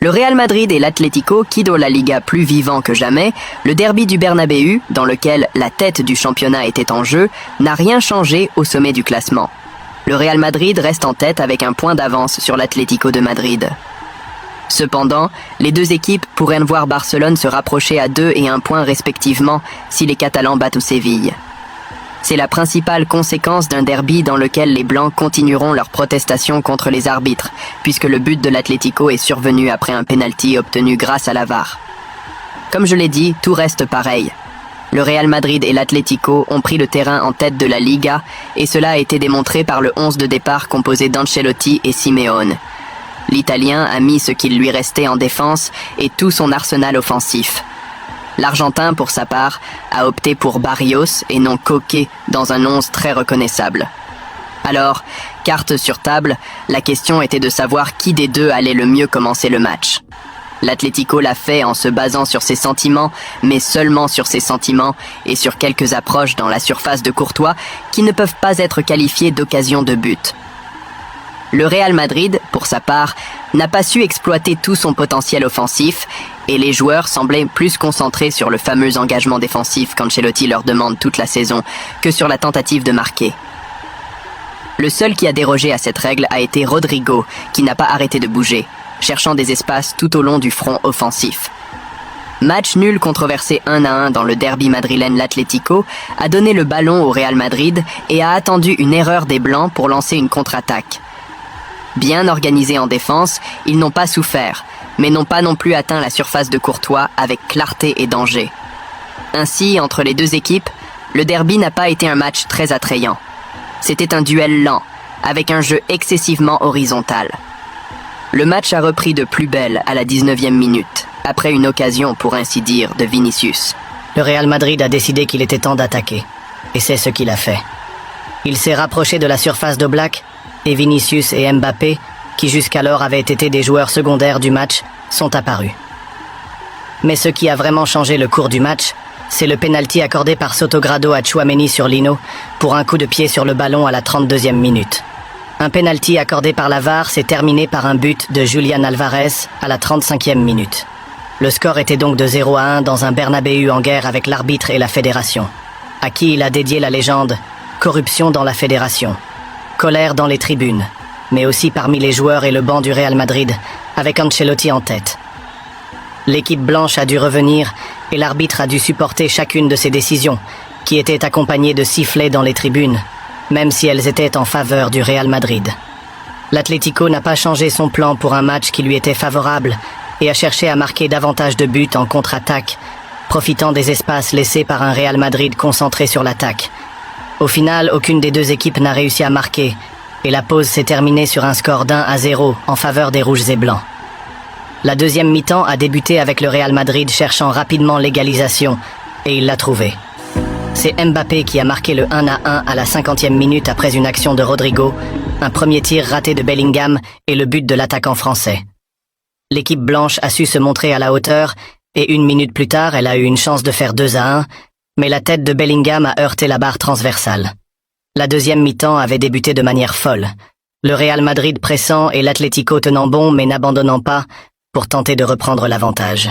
Le Real Madrid et l'Atlético quittent la Liga plus vivants que jamais. Le derby du Bernabéu, dans lequel la tête du championnat était en jeu, n'a rien changé au sommet du classement. Le Real Madrid reste en tête avec un point d'avance sur l'Atlético de Madrid. Cependant, les deux équipes pourraient voir Barcelone se rapprocher à 2 et 1 point respectivement si les Catalans battent au Séville. C'est la principale conséquence d'un derby dans lequel les Blancs continueront leur protestation contre les arbitres, puisque le but de l'Atlético est survenu après un penalty obtenu grâce à la VAR. Comme je l'ai dit, tout reste pareil. Le Real Madrid et l'Atlético ont pris le terrain en tête de la Liga, et cela a été démontré par le 11 de départ composé d'Ancelotti et Simeone. L'Italien a mis ce qu'il lui restait en défense et tout son arsenal offensif. L'Argentin, pour sa part, a opté pour Barrios et non Koke dans un 11 très reconnaissable. Alors, carte sur table, la question était de savoir qui des deux allait le mieux commencer le match. L'Atlético l'a fait en se basant sur ses sentiments, mais seulement sur ses sentiments et sur quelques approches dans la surface de Courtois qui ne peuvent pas être qualifiées d'occasion de but. Le Real Madrid, pour sa part, n'a pas su exploiter tout son potentiel offensif et les joueurs semblaient plus concentrés sur le fameux engagement défensif qu'Ancelotti leur demande toute la saison que sur la tentative de marquer. Le seul qui a dérogé à cette règle a été Rodrigo, qui n'a pas arrêté de bouger, cherchant des espaces tout au long du front offensif. Match nul controversé 1-1 dans le derby madrilène. L'Atlético a donné le ballon au Real Madrid et a attendu une erreur des Blancs pour lancer une contre-attaque. Bien organisés en défense, ils n'ont pas souffert, mais n'ont pas non plus atteint la surface de Courtois avec clarté et danger. Ainsi, entre les deux équipes, le derby n'a pas été un match très attrayant. C'était un duel lent, avec un jeu excessivement horizontal. Le match a repris de plus belle à la 19e minute, après une occasion, pour ainsi dire, de Vinicius. Le Real Madrid a décidé qu'il était temps d'attaquer, et c'est ce qu'il a fait. Il s'est rapproché de la surface d'Oblak, et Vinicius et Mbappé, qui jusqu'alors avaient été des joueurs secondaires du match, sont apparus. Mais ce qui a vraiment changé le cours du match, c'est le penalty accordé par Sotogrado à Tchouaméni sur Lino pour un coup de pied sur le ballon à la 32e minute. Un penalty accordé par la VAR s'est terminé par un but de Julián Álvarez à la 35e minute. Le score était donc de 0-1 dans un Bernabéu en guerre avec l'arbitre et la fédération, à qui il a dédié la légende « Corruption dans la fédération ». Colère dans les tribunes, mais aussi parmi les joueurs et le banc du Real Madrid, avec Ancelotti en tête. L'équipe blanche a dû revenir et l'arbitre a dû supporter chacune de ses décisions, qui étaient accompagnées de sifflets dans les tribunes, même si elles étaient en faveur du Real Madrid. L'Atlético n'a pas changé son plan pour un match qui lui était favorable et a cherché à marquer davantage de buts en contre-attaque, profitant des espaces laissés par un Real Madrid concentré sur l'attaque. Au final, aucune des deux équipes n'a réussi à marquer, et la pause s'est terminée sur un score d'1-0 en faveur des Rouges et Blancs. La deuxième mi-temps a débuté avec le Real Madrid cherchant rapidement l'égalisation, et il l'a trouvé. C'est Mbappé qui a marqué le 1-1 à la 50e minute après une action de Rodrigo, un premier tir raté de Bellingham et le but de l'attaquant français. L'équipe blanche a su se montrer à la hauteur, et une minute plus tard, elle a eu une chance de faire 2-1, mais la tête de Bellingham a heurté la barre transversale. La deuxième mi-temps avait débuté de manière folle. Le Real Madrid pressant et l'Atlético tenant bon mais n'abandonnant pas pour tenter de reprendre l'avantage.